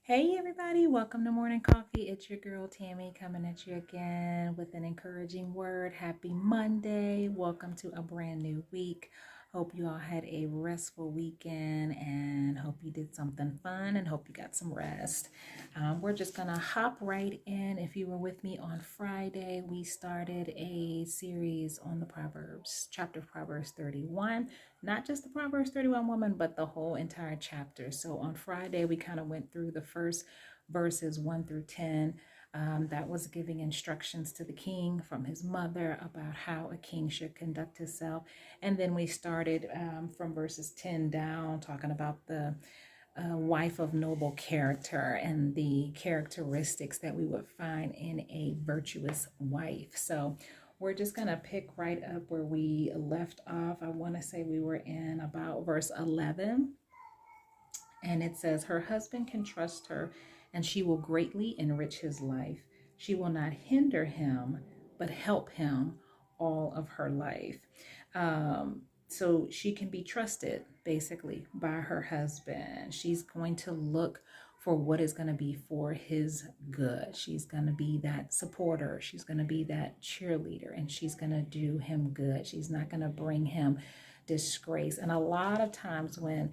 Hey everybody, welcome to Morning Coffee. It's your girl Tammy coming at you again with an encouraging word. Happy Monday. Welcome to a brand new week. Hope you all had a restful weekend and hope you did something fun and hope you got some rest. We're just going to hop right in. If you were with me on Friday, we started a series on the Proverbs, chapter of Proverbs 31. Not just the Proverbs 31 woman, but the whole entire chapter. So on Friday, we kind of went through the first verses 1 through 10. That was giving instructions to the king from his mother about how a king should conduct himself. And then we started from verses 10 down, talking about the wife of noble character and the characteristics that we would find in a virtuous wife. So we're just going to pick right up where we left off. I want to say we were in about verse 11. And it says, her husband can trust her, and she will greatly enrich his life. She will not hinder him, but help him all of her life. So she can be trusted basically by her husband. She's going to look for what is going to be for his good. She's going to be that supporter. She's going to be that cheerleader, and she's going to do him good. She's not going to bring him disgrace. And a lot of times when,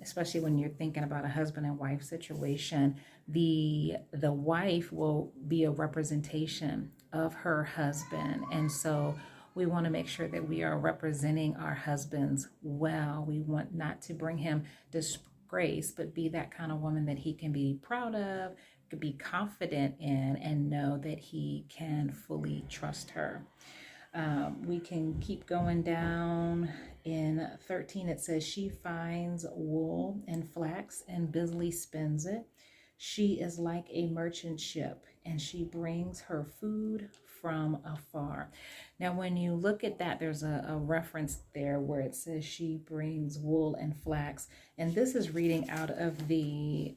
especially when you're thinking about a husband and wife situation, the wife will be a representation of her husband. And so we want to make sure that we are representing our husbands well. We want not to bring him disgrace, but be that kind of woman that he can be proud of, could be confident in, and know that he can fully trust her. We can keep going down. In 13, it says, she finds wool and flax and busily spins it. She is like a merchant ship, and she brings her food from afar. Now, when you look at that, there's a reference there where it says she brings wool and flax. And this is reading out of the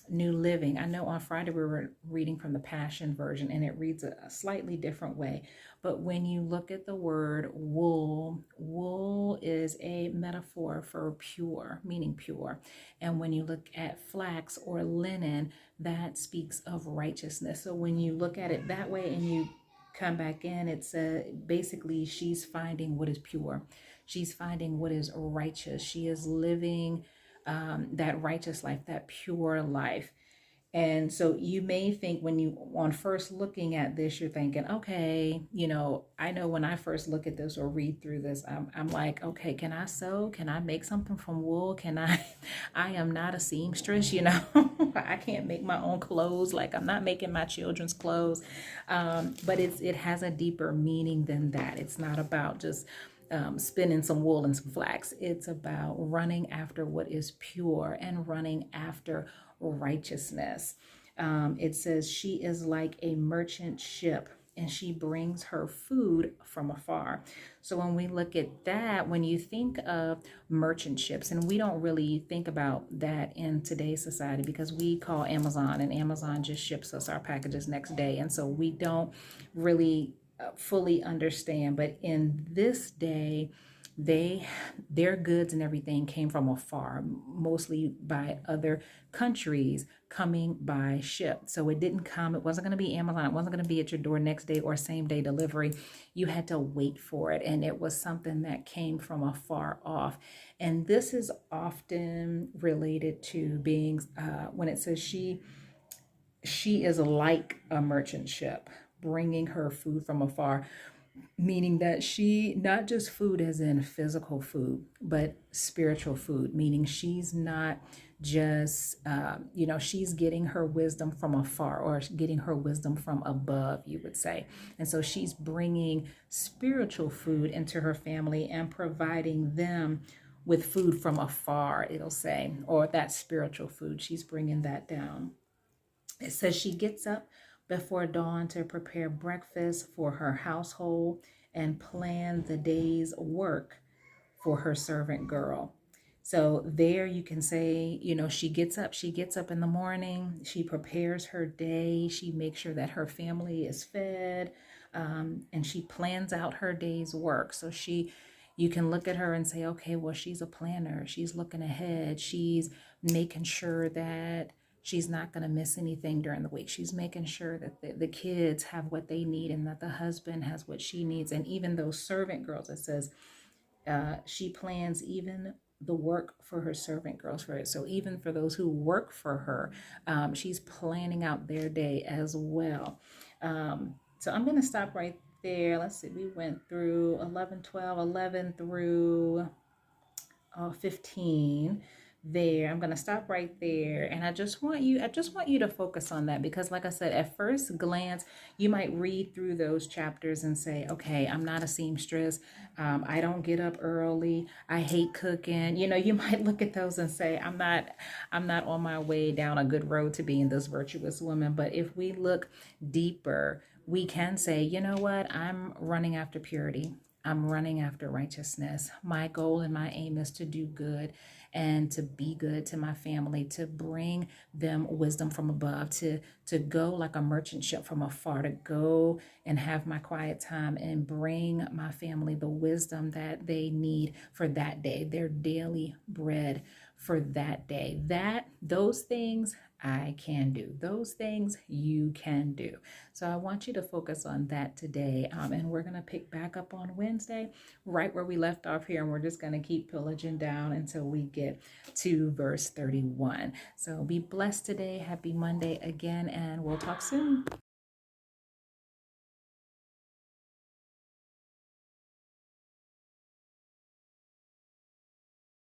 New Living. I know on Friday we were reading from the Passion Version, and it reads a slightly different way. But when you look at the word wool, wool is a metaphor for pure, meaning pure. And when you look at flax or linen, that speaks of righteousness. So when you look at it that way and you come back in, it's basically she's finding what is pure. She's finding what is righteous. She is living that righteous life, that pure life. And so you may think when you on first looking at this, you're thinking, okay, I know when I first look at this or read through this, I'm like, okay, can I sew? Can I make something from wool? Can I am not a seamstress, I can't make my own clothes. Like I'm not making my children's clothes. But it has a deeper meaning than that. It's not about just spinning some wool and some flax. It's about running after what is pure and running after righteousness. It says she is like a merchant ship, and she brings her food from afar. So when we look at that, when you think of merchant ships, and we don't really think about that in today's society because we call Amazon, and Amazon just ships us our packages next day. And so we don't really fully understand. But in this day, their goods and everything came from afar, mostly by other countries coming by ship. So it wasn't going to be Amazon. It wasn't going to be at your door next day or same day delivery. You had to wait for it. And it was something that came from afar off. And this is often related to being, when it says she is like a merchant ship, bringing her food from afar, meaning that she, not just food as in physical food, but spiritual food, meaning she's not just, she's getting her wisdom from afar or getting her wisdom from above, you would say. And so she's bringing spiritual food into her family and providing them with food from afar, it'll say, or that spiritual food. She's bringing that down. It says she gets up before dawn to prepare breakfast for her household and plan the day's work for her servant girl. So there you can say, she gets up in the morning, she prepares her day, she makes sure that her family is fed, and she plans out her day's work. So you can look at her and say, okay, well, she's a planner. She's looking ahead. She's making sure that she's not going to miss anything during the week. She's making sure that the kids have what they need and that the husband has what she needs. And even those servant girls, it says she plans even the work for her servant girls for it. So even for those who work for her, she's planning out their day as well. So I'm going to stop right there. Let's see, we went through 11, 12, 11 through 15 there. I'm going to stop right there, and I just want you to focus on that, because like I said, at first glance you might read through those chapters and say, okay, I'm not a seamstress, I don't get up early, I hate cooking. You might look at those and say, I'm not on my way down a good road to being this virtuous woman. But if we look deeper, we can say, you know what, I'm running after purity, I'm running after righteousness. My goal and my aim is to do good and to be good to my family, to bring them wisdom from above, to go like a merchant ship from afar, to go and have my quiet time and bring my family the wisdom that they need for that day, their daily bread for that day. Those things I can do. Those things you can do. So I want you to focus on that today. And we're going to pick back up on Wednesday, right where we left off here. And we're just going to keep pillaging down until we get to verse 31. So be blessed today. Happy Monday again, and we'll talk soon.